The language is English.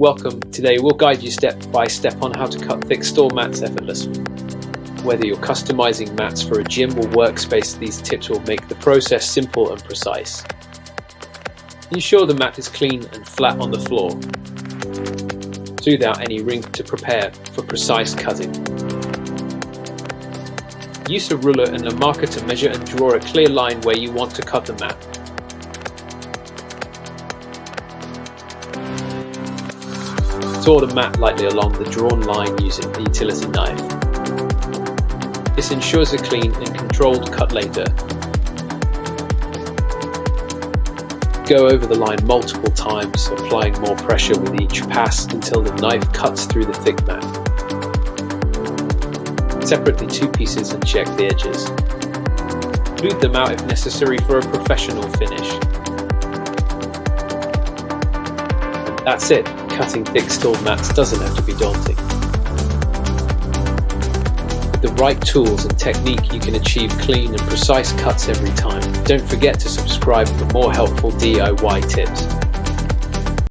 Welcome. Today we'll guide you step by step on how to cut thick store mats effortlessly. Whether you're customizing mats for a gym or workspace, these tips will make the process simple and precise. Ensure the mat is clean and flat on the floor. Smooth out any ring to prepare for precise cutting. Use a ruler and a marker to measure and draw a clear line where you want to cut the mat. Saw the mat lightly along the drawn line using the utility knife. This ensures a clean and controlled cut later. Go over the line multiple times, applying more pressure with each pass until the knife cuts through the thick mat. Separate the two pieces and check the edges. Smooth them out if necessary for a professional finish. And that's it. Cutting thick store mats doesn't have to be daunting. With the right tools and technique, you can achieve clean and precise cuts every time. Don't forget to subscribe for more helpful DIY tips.